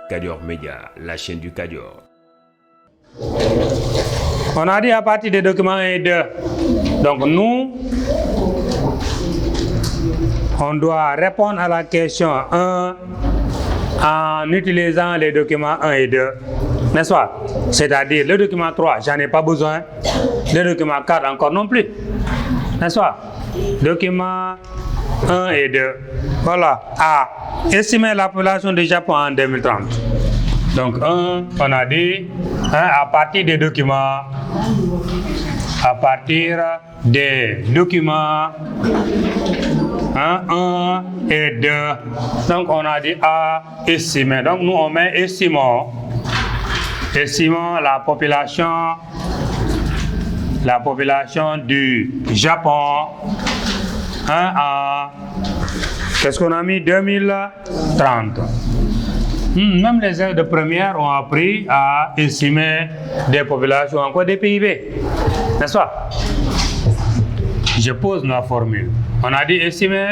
Kadior Média, la chaîne du Kadior. On a dit à partir des documents 1 et 2. Donc nous, on doit répondre à la question 1 en utilisant les documents 1 et 2. N'est-ce pas? C'est-à-dire le document 3, j'en ai pas besoin. Le document 4 encore non plus. N'est-ce pas? Document 1 et 2. Voilà. A. Estimer la population du Japon en 2030. Donc 1, on a dit, à partir des documents, 1 et 2. Donc on a dit A, estimer. Donc nous on met estimons la population du Japon en, qu'est-ce qu'on a mis, 2030. Même les élèves de première ont appris à estimer des populations, encore des PIB, n'est-ce pas? Je pose la formule. On a dit estimer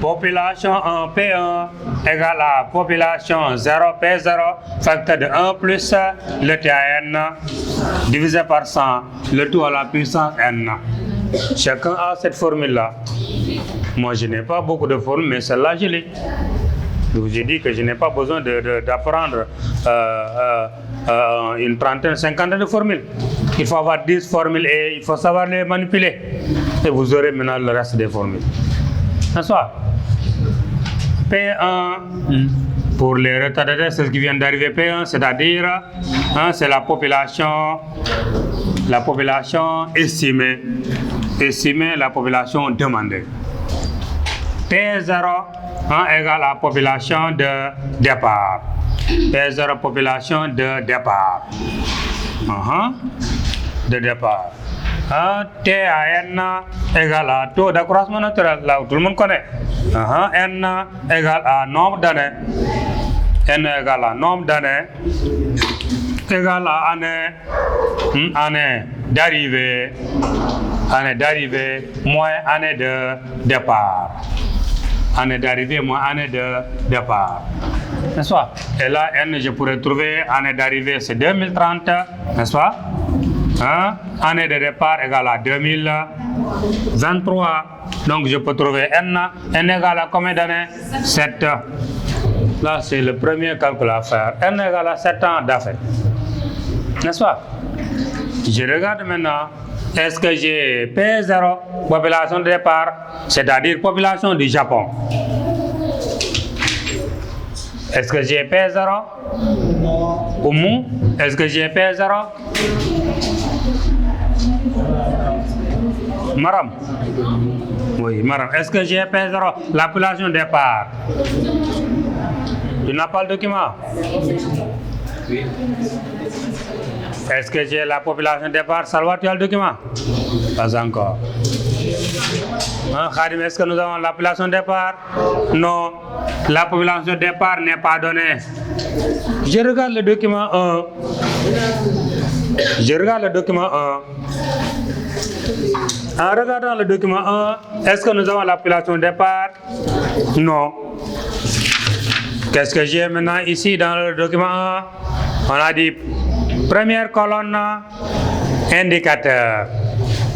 population 1 P1 égale à population 0 P0 facteur de 1 plus le T à N divisé par 100, le tout à la puissance N. Chacun a cette formule-là. Moi, je n'ai pas beaucoup de formules, mais celle-là, je l'ai. Donc, j'ai dit que je n'ai pas besoin d'apprendre une trentaine, cinquantaine de formules. Il faut avoir 10 formules et il faut savoir les manipuler. Et vous aurez maintenant le reste des formules. N'est-ce pas? P1, pour les retardataires, c'est ce qui vient d'arriver. P1, c'est-à-dire, c'est la population estimée. Estimer la population demandée. P0 égale à population de départ. P0 population de départ. De départ. T à N égale à taux d'accroissement naturel, là où tout le monde connaît. N égale à nombre d'années. N égale à nombre d'années. Égale à année d'arrivée. Année d'arrivée moins année de départ. Année d'arrivée moins année de départ. N'est-ce pas? Et là, N, je pourrais trouver année d'arrivée, c'est 2030. N'est-ce pas? Année de départ égale à 2023. Donc, je peux trouver N. N égale à combien d'années? 7. Là, c'est le premier calcul à faire. N égale à 7 ans d'affaires. N'est-ce pas? Je regarde maintenant. Est-ce que j'ai P0, population de départ, c'est-à-dire population du Japon? Est-ce que j'ai P0? Oumu? Est-ce que j'ai P0? Maram? Oui, Maram. Est-ce que j'ai P0, la population de départ? Tu n'as pas le document? Oui. Est-ce que j'ai la population de départ? Salwa, tu as le document? Pas encore. Khadim, est-ce que nous avons la population de départ? Non. La population de départ n'est pas donnée. Je regarde le document 1. En regardant le document 1, est-ce que nous avons la population de départ? Non. Qu'est-ce que j'ai maintenant ici dans le document 1? On a dit première colonne, indicateur.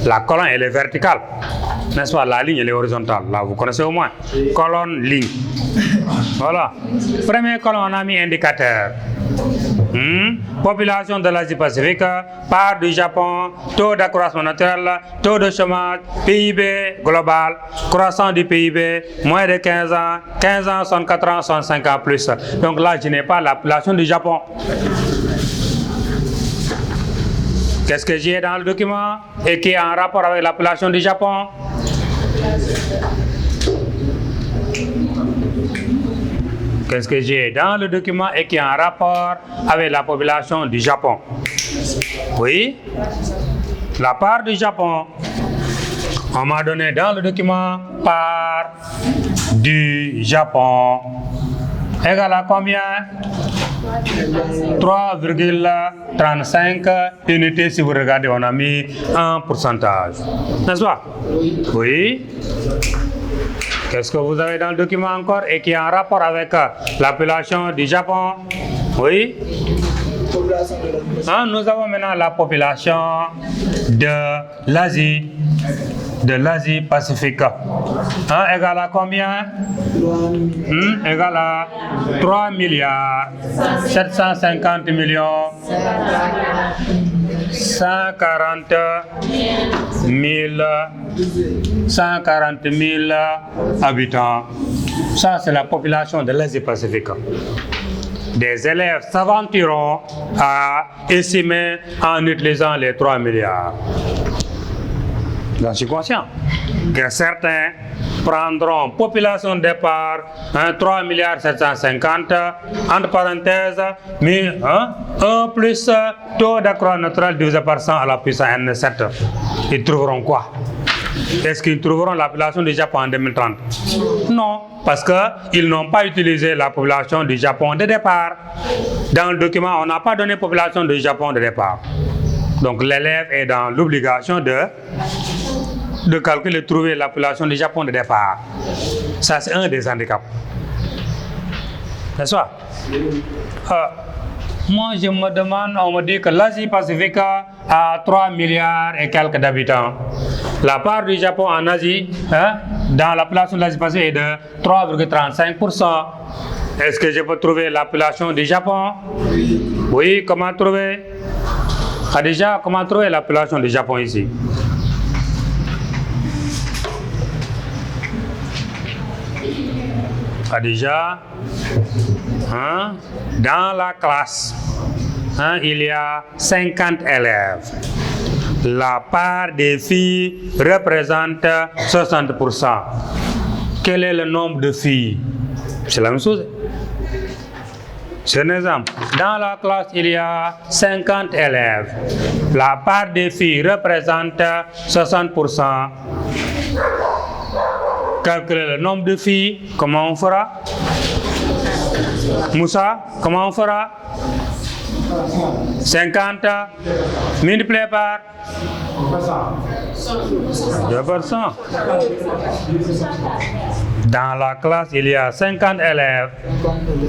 La colonne, elle est verticale. N'est-ce pas? La ligne, elle est horizontale. Là, vous connaissez au moins. Colonne, ligne. Voilà. Première colonne, on a mis indicateur. Population de l'Asie-Pacifique, part du Japon, taux d'accroissement naturel, taux de chômage, PIB global, croissance du PIB, moins de 15 ans, 64 ans, 65 ans plus. Donc là, je n'ai pas la population du Japon. Qu'est-ce que j'ai dans le document et qui est en rapport avec la population du Japon? Qu'est-ce que j'ai dans le document et qui est en rapport avec la population du Japon? Oui, la part du Japon. On m'a donné dans le document part du Japon égale à combien? 3,35 unités. Si vous regardez, on a mis un pourcentage. N'est-ce pas? Oui. Qu'est-ce que vous avez dans le document encore et qui est en rapport avec l'appellation du Japon? Oui. Nous avons maintenant la population de l'Asie Pacifique. Égale à combien? Égale à 3 milliards 750 millions 140 000 habitants. Ça, c'est la population de l'Asie Pacifique. Des élèves s'aventureront à estimer en utilisant les 3 milliards. J'en suis conscient que certains prendront population de départ 3 milliards 750, entre parenthèses, 1 plus taux d'accroissement naturel divisé par 100 à la puissance N7. Ils trouveront quoi? Est-ce qu'ils trouveront la population du Japon en 2030? Non, parce qu'ils n'ont pas utilisé la population du Japon de départ. Dans le document, on n'a pas donné population du Japon de départ. Donc l'élève est dans l'obligation de calculer, trouver la population du Japon de départ. Ça, c'est un des handicaps. N'est-ce pas? Moi, je me demande, on me dit que l'Asie Pacifique a 3 milliards et quelques d'habitants. La part du Japon en Asie, dans la population de l'Asie Pacifique est de 3,35%. Est-ce que je peux trouver la population du Japon? Oui, comment trouver? Khadija, comment trouver la population du Japon ici? Khadija, dans la classe, il y a 50 élèves. La part des filles représente 60%. Quel est le nombre de filles? C'est la même chose. C'est un exemple. Dans la classe, il y a 50 élèves. La part des filles représente 60%. Calculer le nombre de filles, comment on fera? Moussa, comment on fera? 50 multiplié par 2%. Dans la classe, il y a 50 élèves.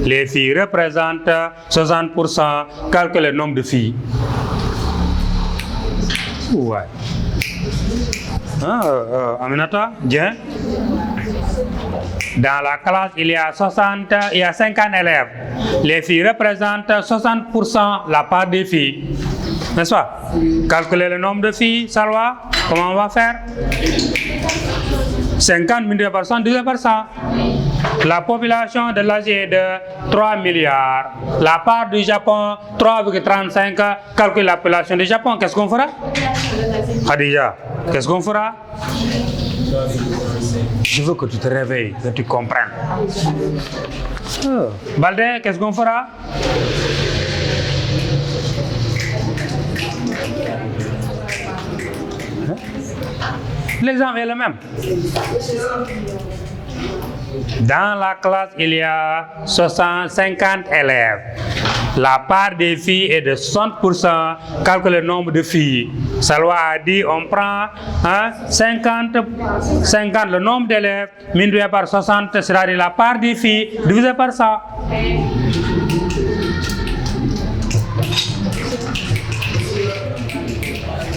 Les filles représentent 60%. Calculez le nombre de filles. Ouais. Aminata, bien. Dans la classe, il y a 50 élèves. Les filles représentent 60% la part des filles. N'est-ce pas? Calculer le nombre de filles, Salwa, comment on va faire? 50 multiplié par 100, 12%. La population de l'Asie est de 3 milliards. La part du Japon, 3,35. Calcule la population du Japon. Qu'est-ce qu'on fera? Khadija, qu'est-ce qu'on fera? Je veux que tu te réveilles, que tu comprennes. Balde, qu'est-ce qu'on fera? L'exemple est le même. Dans la classe, il y a 50 élèves. La part des filles est de 60%. Calcule le nombre de filles. Salwa a dit, on prend 50, le nombre d'élèves, multiplié par 60, c'est-à-dire la part des filles, divisé par ça.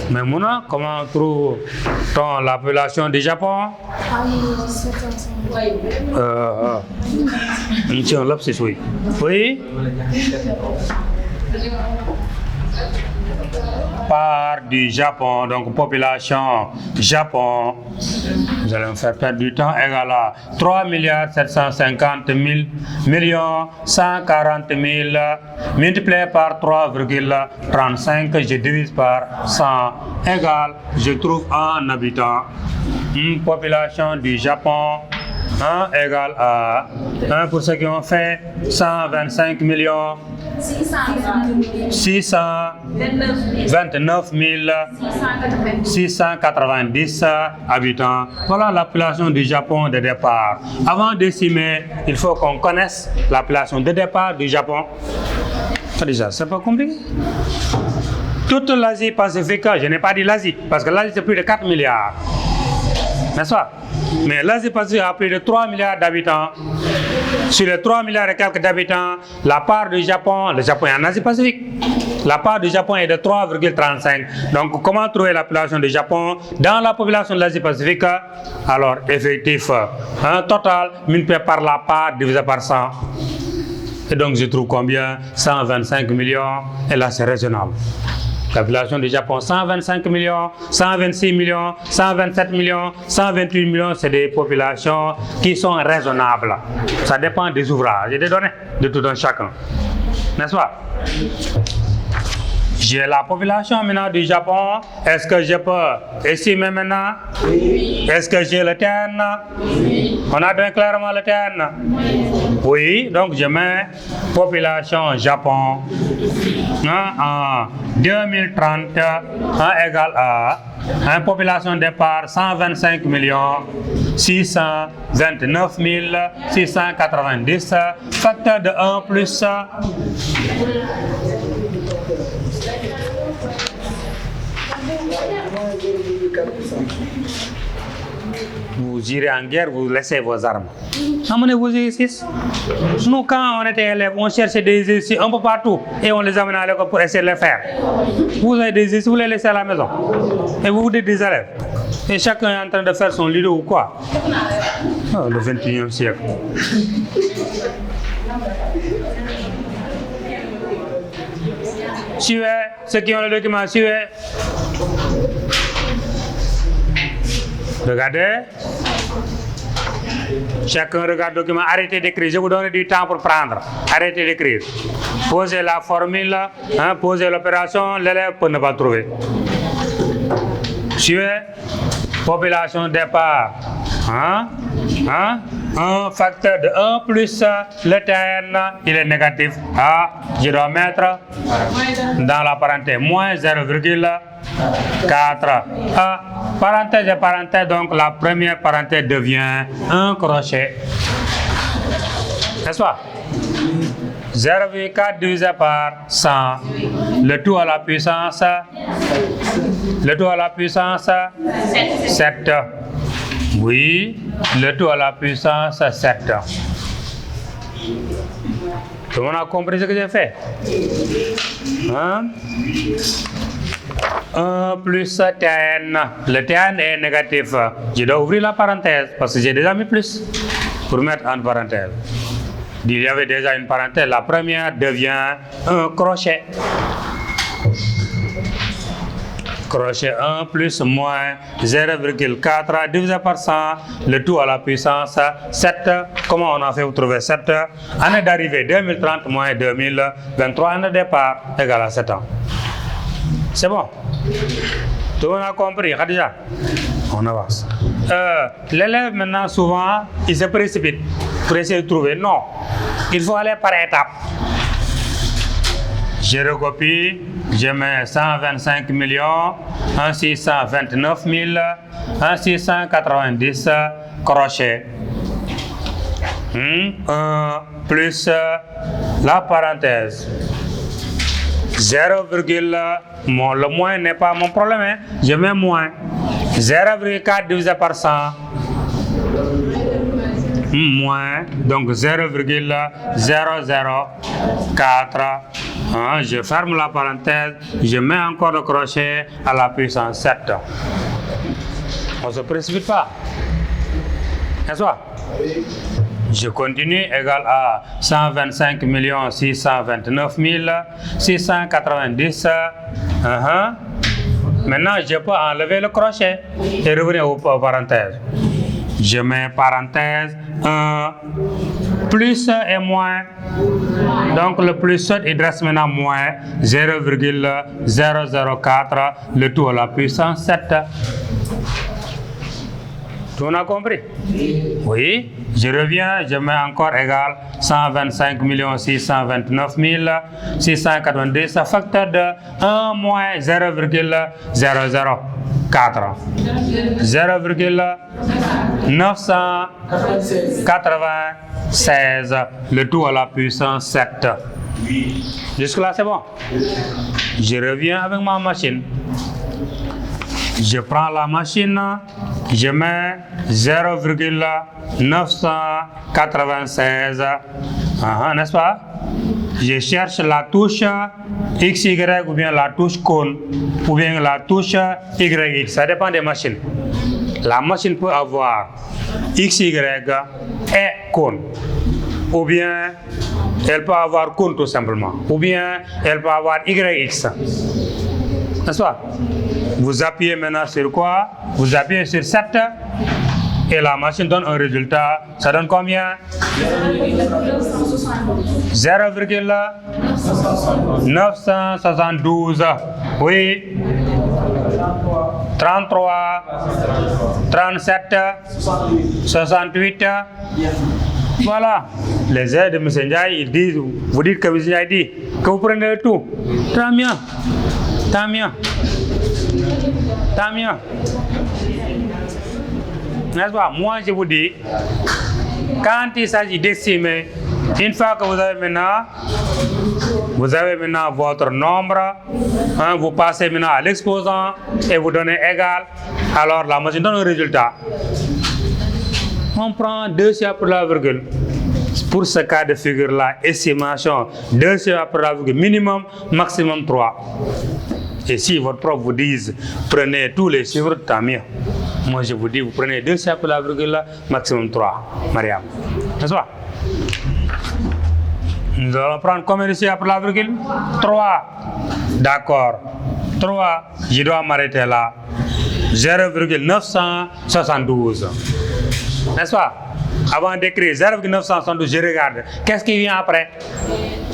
Mais Mouna, comment trouve-t-on la population du Japon? Oui. Part du Japon, donc population Japon, vous allez me faire perdre du temps, égale à 3 milliards 750 millions 140 000 multiplié par 3,35, je divise par 100 égale, je trouve un habitant. Une population du Japon égale à, pour ceux qui ont fait 125 millions 629 690 habitants. Voilà la population du Japon de départ. Avant d'estimer, il faut qu'on connaisse la population de départ du Japon. Déjà, c'est pas compliqué. Toute l'Asie Pacifique, je n'ai pas dit l'Asie, parce que l'Asie c'est plus de 4 milliards. N'est-ce pas? Mais l'Asie Pacifique a plus de 3 milliards d'habitants. Sur les 3 milliards et quelques d'habitants, la part du Japon, le Japon est en Asie Pacifique. La part du Japon est de 3,35. Donc, comment trouver la population du Japon dans la population de l'Asie Pacifique? Alors, effectif, un total multiplié par la part divisé par 100. Et donc, je trouve combien? 125 millions. Et là, c'est raisonnable. La population du Japon, 125 millions, 126 millions, 127 millions, 128 millions, c'est des populations qui sont raisonnables. Ça dépend des ouvrages et des données de tout un chacun. N'est-ce pas? J'ai la population maintenant du Japon. Est-ce que je peux estimer maintenant? Oui. Est-ce que j'ai le terme? Oui. On a donné clairement le terme? Oui. Donc je mets population Japon en 2030 égale à population départ 125 millions 629 690 facteur de 1 plus vous irez en guerre, vous laissez vos armes. Amenez vos exercices. Nous, quand on était élèves, on cherchait des exercices un peu partout et on les amenait à l'école pour essayer de les faire. Vous avez des exercices, vous les laissez à la maison. Et vous dites des élèves. Et chacun est en train de faire son leader ou quoi? Oh, le 21e siècle. Suivez, ceux qui ont le document, suivez. Regardez. Chacun regarde le document. Arrêtez d'écrire. Je vous donne du temps pour prendre. Arrêtez d'écrire. Posez la formule, posez l'opération. L'élève peut ne pas trouver. Suivez. Population départ. Un facteur de 1 plus le terme, il est négatif. Je dois mettre dans la parenthèse moins 0,4. Parenthèse et parenthèse, donc la première parenthèse devient un crochet. N'est-ce pas? 0,4 divisé par 100. Le tout à la puissance. Le tout à la puissance 7. Oui, le tout à la puissance 7. Tout le monde a compris ce que j'ai fait? 1 plus TN. Le TN est négatif. Je dois ouvrir la parenthèse parce que j'ai déjà mis plus pour mettre en parenthèse. Il y avait déjà une parenthèse. La première devient un crochet. Crochet 1 plus moins 0,4 divisé par 100, le tout à la puissance 7. Comment on a fait pour trouver 7? Année d'arrivée 2030 moins 2023, année de départ égale à 7 ans. C'est bon? Tout le monde a compris, Khadija? On avance. L'élève maintenant souvent, il se précipite pour essayer de trouver. Non, il faut aller par étapes. Je recopie, je mets 125 millions, 629 690 crochets. 1 plus la parenthèse. 0, le moins n'est pas mon problème, je mets moins. 0,4 divisé par 100. Moins, donc 0,004. Je ferme la parenthèse, je mets encore le crochet à la puissance 7. On ne se précipite pas. N'est-ce pas? Je continue, égal à 125 629 690. Maintenant, je peux enlever le crochet et revenir aux parenthèses. Je mets parenthèse 1 plus et moins. Donc le plus, il reste maintenant moins 0,004, le tout à la puissance 7. Tout le monde a compris? Oui. Je reviens, je mets encore égal 125 629 690, facteur de 1 moins 0,004. 0,996, le tout à la puissance 7. Jusque-là, c'est bon. Je reviens avec ma machine. Je prends la machine, je mets 0,996, n'est-ce pas? Je cherche la touche XY ou bien la touche cône ou bien la touche YX, ça dépend des machines. La machine peut avoir XY et cône, ou bien elle peut avoir cône tout simplement, ou bien elle peut avoir YX, n'est-ce pas? Vous appuyez maintenant sur quoi? Vous appuyez sur 7 et la machine donne un résultat. Ça donne combien? 0,972. Oui. 33, 37, 68. Voilà. Les aides de M. Ndiaye, ils disent, vous dites que M. Ndiaye dit que vous prenez le tout. Tant mieux. Tant mieux. Tant mieux. N'est-ce pas? Moi, je vous dis, quand il s'agit d'estimer, une fois que vous avez maintenant votre nombre, vous passez maintenant à l'exposant et vous donnez égal, alors la machine donne un résultat. On prend 2 chiffres pour la virgule. Pour ce cas de figure-là, estimation, 2 chiffres pour la virgule, minimum, maximum 3. Et si votre prof vous dit, prenez tous les chiffres, tant mieux. Moi, je vous dis, vous prenez 2 chiffres pour la virgule, maximum 3. Mariam. N'est-ce pas? Nous allons prendre combien de chiffres pour la virgule? 3. D'accord. 3. Je dois m'arrêter là. 0,972. N'est-ce pas? Avant d'écrire 0,972, je regarde. Qu'est-ce qui vient après?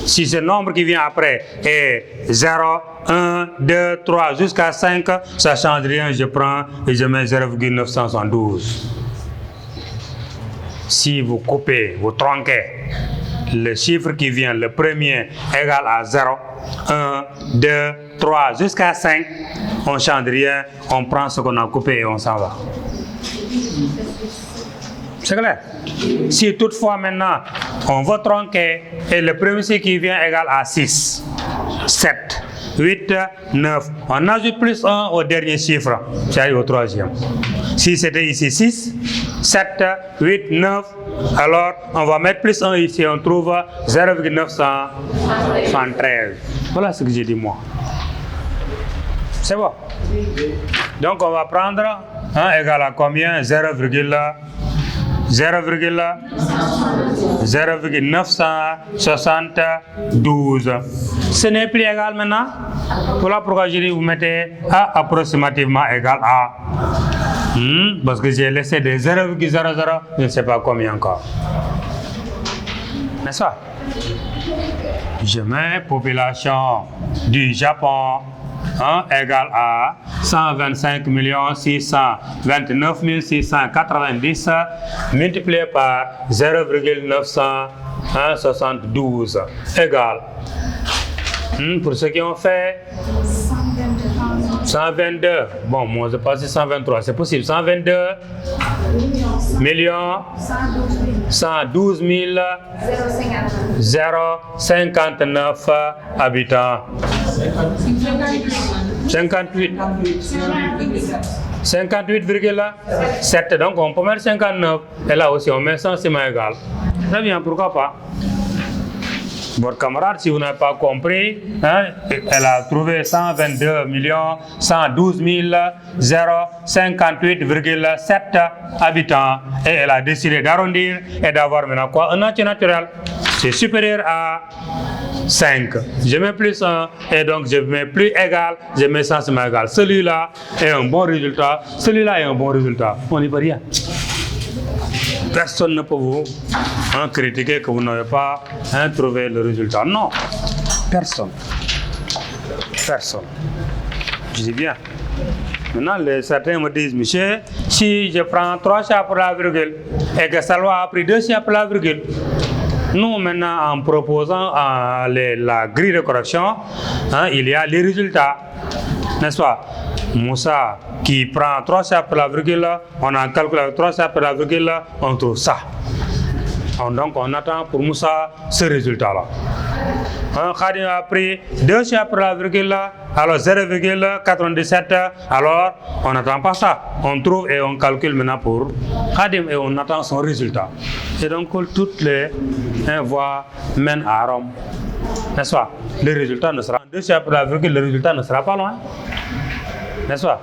Si ce nombre qui vient après est 0, 1, 2, 3 jusqu'à 5, ça ne change rien. Je prends et je mets 0,972. Si vous coupez, vous tronquez, le chiffre qui vient, le premier, égal à 0, 1, 2, 3 jusqu'à 5, on ne change rien. On prend ce qu'on a coupé et on s'en va. C'est clair? Si toutefois maintenant on veut tronquer et le premier chiffre qui vient égal à 6, 7, 8, 9, on ajoute plus 1 au dernier chiffre, c'est au troisième. Si c'était ici 6, 7, 8, 9, alors on va mettre plus 1 ici, on trouve 0,973. Voilà ce que j'ai dit moi. C'est bon? Donc on va prendre égal à combien? 0,972. Ce n'est plus égal maintenant. Voilà pourquoi je dis vous mettez A approximativement égal à. Parce que j'ai laissé des 0,00, je ne sais pas combien encore. N'est-ce pas? Je mets population du Japon égale à 125 629 690 multiplié par 0,972 égale. Pour ceux qui ont fait 122, bon, moi je passe 123, c'est possible. 122 millions 112 059 habitants. 58,7. Donc on peut mettre 59. Et là aussi on met 100, c'est égal. Très bien, pourquoi pas? Votre camarade, si vous n'avez pas compris, elle a trouvé 122 112 058,7 habitants et elle a décidé d'arrondir et d'avoir maintenant quoi? Un entier naturel. C'est supérieur à 5. Je mets plus 1 et donc je mets plus égal, je mets 100 c'est égal. Celui-là est un bon résultat, celui-là est un bon résultat. On n'y peut rien. Personne ne peut vous critiquer que vous n'avez pas trouvé le résultat. Non, personne. Personne. Je dis bien. Maintenant, certains me disent, monsieur, si je prends 3 chiffres pour la virgule et que Salwa a pris 2 chiffres pour la virgule, nous maintenant, en proposant la grille de correction, il y a les résultats. N'est-ce pas? Moussa qui prend 3 chiffres pour la virgule, on a calculé 3 chiffres pour la virgule, on trouve ça. Donc on attend pour Moussa ce résultat-là. Khadim a pris 2 chiffres après la virgule, alors 0,97, alors on n'attend pas ça. On trouve et on calcule maintenant pour Khadim et on attend son résultat. Et donc toutes les voies mènent à Rome. N'est-ce pas? Le résultat ne sera 2 chiffres après la virgule, le résultat ne sera pas loin. N'est-ce pas?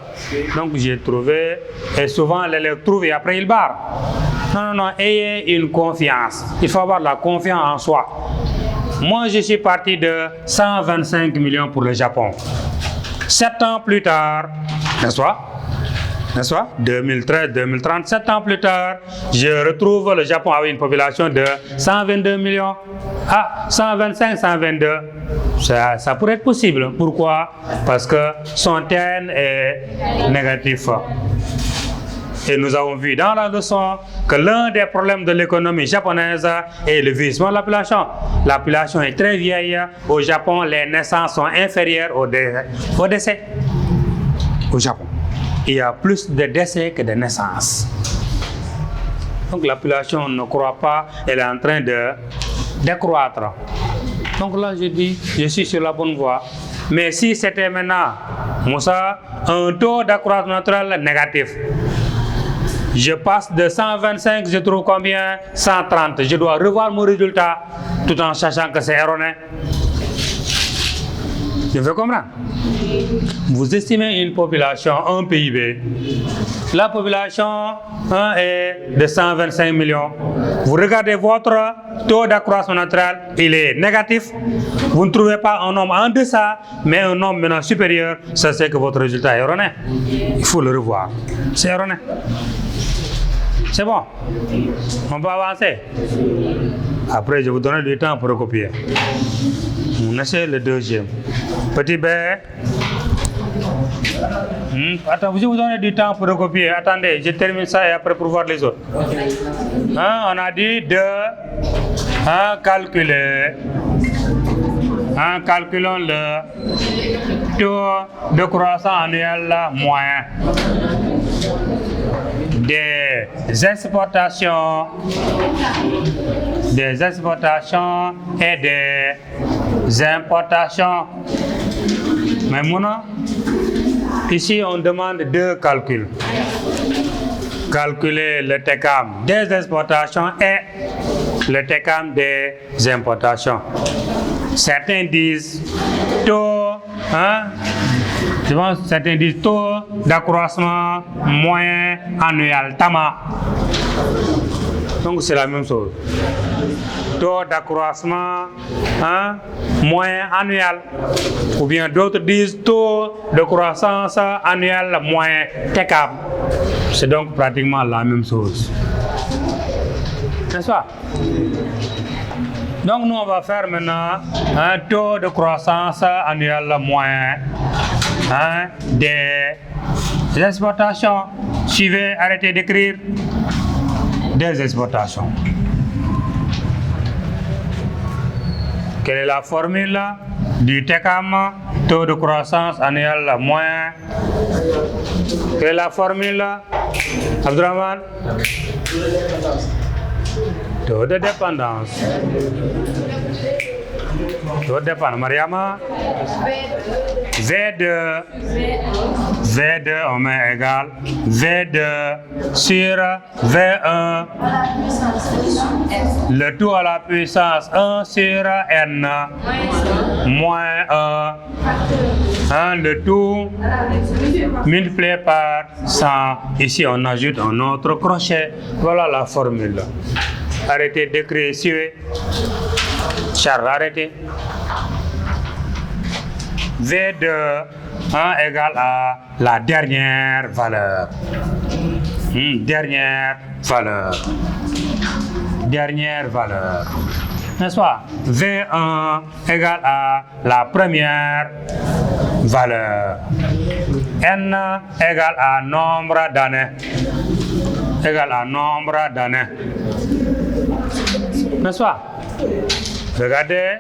Donc j'ai trouvé, et souvent l'élève trouve et après il barre. Non, ayez une confiance. Il faut avoir la confiance en soi. Moi, je suis parti de 125 millions pour le Japon. 7 ans plus tard, n'est-ce pas? 2013, 2030, 7 ans plus tard, je retrouve le Japon avec une population de 122 millions. 125, 122. Ça pourrait être possible. Pourquoi? Parce que son TN est négatif. Et nous avons vu dans la leçon que l'un des problèmes de l'économie japonaise est le vieillissement de la population. La population est très vieille. Au Japon, les naissances sont inférieures aux décès. Au Japon, il y a plus de décès que de naissances. Donc la population ne croît pas, elle est en train de décroître. Donc là, je dis, je suis sur la bonne voie. Mais si c'était maintenant, Moussa, un taux d'accroissement naturel négatif, je passe de 125, je trouve combien? 130. Je dois revoir mon résultat tout en sachant que c'est erroné. Je veux comprendre. Vous estimez une population, un PIB. La population est de 125 millions. Vous regardez votre taux d'accroissement naturel, il est négatif. Vous ne trouvez pas un nombre en deçà, mais un nombre maintenant supérieur. Ça, c'est que votre résultat est erroné. Il faut le revoir. C'est erroné. C'est bon. On peut avancer. Après, je vous donne du temps pour recopier. On essaie le deuxième. Petit B. Attends, je vous donne du temps pour recopier. Attendez, je termine ça et après pour voir les autres. On a dit de calculer. Calculons le taux de croissance annuel moyen des exportations et des importations. Mais ici on demande deux calculs. Calculer le TECAM des exportations et le TECAM des importations. Certains disent taux, certains disent taux d'accroissement moyen annuel, TAMA. Donc c'est la même chose. Taux d'accroissement moyen annuel. Ou bien d'autres disent taux de croissance annuel moyen, TECAM. C'est donc pratiquement la même chose. N'est-ce pas? Donc nous on va faire maintenant un taux de croissance annuel moyen des exportations. Suivez, arrêtez d'écrire des exportations. Quelle est la formule du TECAM, taux de croissance annuel moyen? Quelle est la formule, Abdurrahman? Taux de dépendance. Taux de dépendance. Mariama? V2, on met égal V2 sur V1. Le tout à la puissance 1 sur N moins 1. Le tout multiplié par 100. Ici, on ajoute un autre crochet. Voilà la formule. Arrêtez d'écrire, suivez. Charles, arrêtez. V2 égale à la dernière valeur. Dernière valeur. N'est-ce pas? V1 égale à la première valeur. N égale à nombre d'années. N'est-ce pas? Regardez,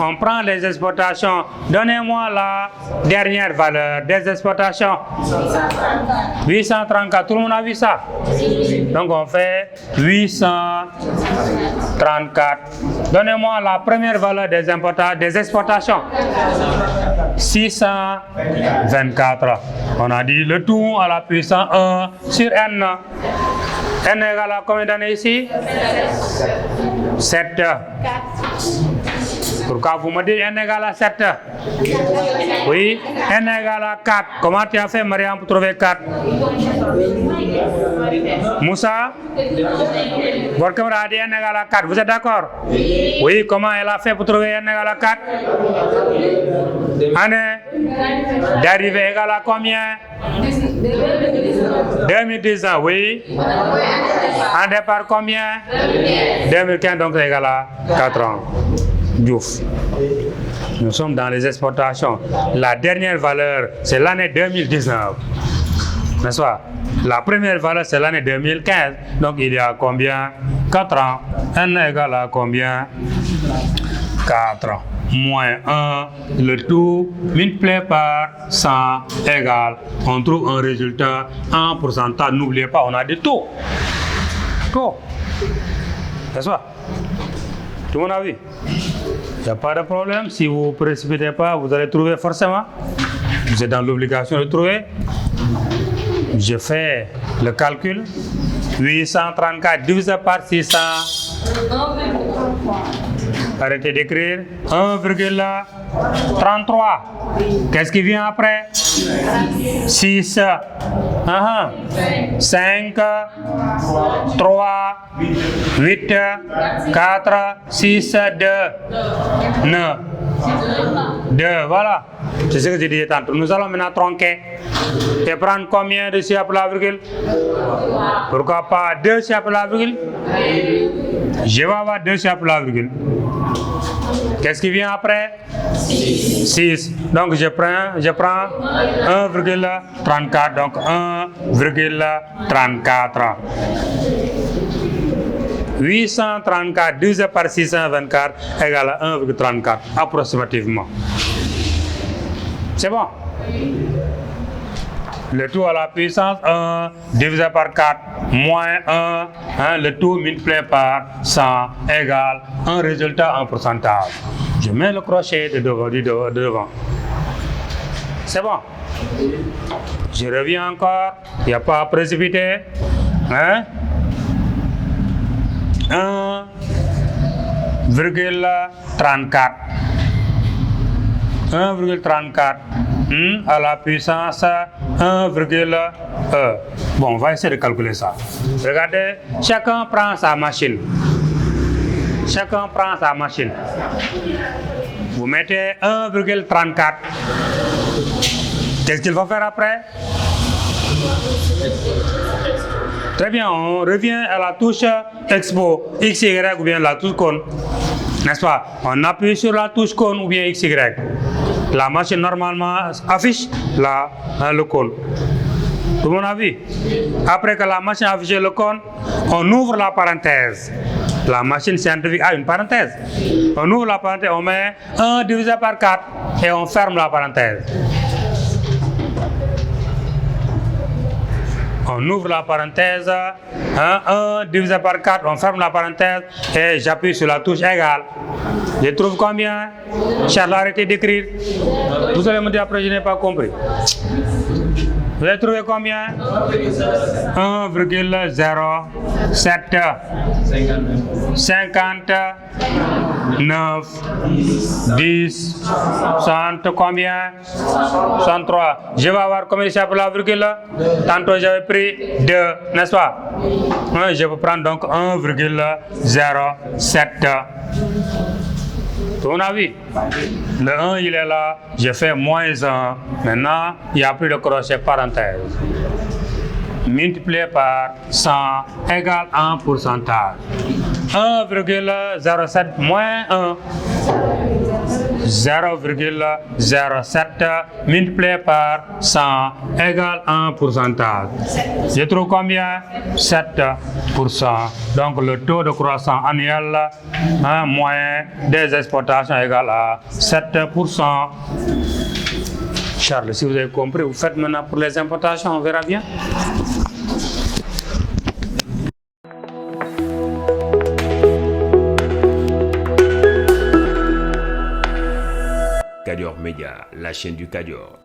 on prend les exportations. Donnez-moi la dernière valeur des exportations. 834. Tout le monde a vu ça? Donc on fait 834 Donnez-moi la première valeur des exportations. 624. On a dit le tout à la puissance 1 sur n. N égale à combien d'années ici? 7. Pourquoi vous me dites n égale à 7? Oui, n égale à 4. Comment tu as fait, Mariam, pour trouver 4? Moussa? Votre camarade a dit n égale à 4. Vous êtes d'accord? Oui, comment elle a fait pour trouver n égale à 4? Année d'arrivée égale à combien? 2019, oui. En départ combien? 2015, donc c'est égal à 4 ans. Diouf. Nous sommes dans les exportations. La dernière valeur, c'est l'année 2019. N'est-ce pas? La première valeur, c'est l'année 2015. Donc il y a combien? 4 ans. N égale à combien? 4 ans. Moins 1, le tout multiplié par 100 égale, on trouve un résultat en pourcentage. N'oubliez pas, on a dit taux. Taux. N'est-ce pas? Tout le monde a vu? Il n'y a pas de problème. Si vous ne vous précipitez pas, vous allez trouver forcément. Vous êtes dans l'obligation de trouver. Je fais le calcul. 834 divisé par 600. Arrêtez d'écrire. 1,33. Qu'est-ce qui vient après? 6. 5. 3. 8. 4. 6. 2. 9. 2. Voilà. C'est ce que je disais tantôt. Nous allons maintenant tronquer. Et prendre combien de ci après la virgule? Pourquoi pas 2 ci après la virgule? Je vais avoir 2 ci après la virgule. Qu'est-ce qui vient après? 6. Donc je prends 1,34. Donc 1,34. 834 divisé par 624 égale à 1,34 approximativement. C'est bon? Le tout à la puissance 1 divisé par 4 moins 1, le tout multiplié par 100 égale un résultat en pourcentage. Je mets le crochet de devant. C'est bon? Je reviens encore. Il n'y a pas à précipiter. 1,34. 1,34 à la puissance 1,1. Bon, on va essayer de calculer ça. Regardez, chacun prend sa machine. Chacun prend sa machine. Vous mettez 1,34. Qu'est-ce qu'il va faire après? Très bien, on revient à la touche Expo, XY ou bien la touche cône. N'est-ce pas? On appuie sur la touche cône ou bien XY. La machine normalement affiche le cône. Tout le monde a vu? Après que la machine affiche le cône, on ouvre la parenthèse. La machine scientifique a une parenthèse. On ouvre la parenthèse, on met 1 divisé par 4 et on ferme la parenthèse. On ouvre la parenthèse, 1 divisé par 4, on ferme la parenthèse et j'appuie sur la touche égale. Je trouve combien? Charles, arrêtez d'écrire. Vous allez me dire après, je n'ai pas compris. Vous avez trouvé combien? 1,07. 59, 10, 60, combien? 63. Je vais avoir combien de pour la virgule? Tantôt j'avais pris 2, n'est-ce pas? Je vais prendre donc 1,07. On a vu? Le 1 il est là, je fais moins 1. Maintenant, il n'y a plus de crochet parenthèse. Multiplié par 100 égale 1 pourcentage. 1,07 moins 1. 0,07 multiplié par 100 égale 1 pourcentage. Je trouve combien? 7%. Donc le taux de croissance annuel moyen des exportations égale à 7%. Charles, si vous avez compris, vous faites maintenant pour les importations, on verra bien. la chaîne du Kadior.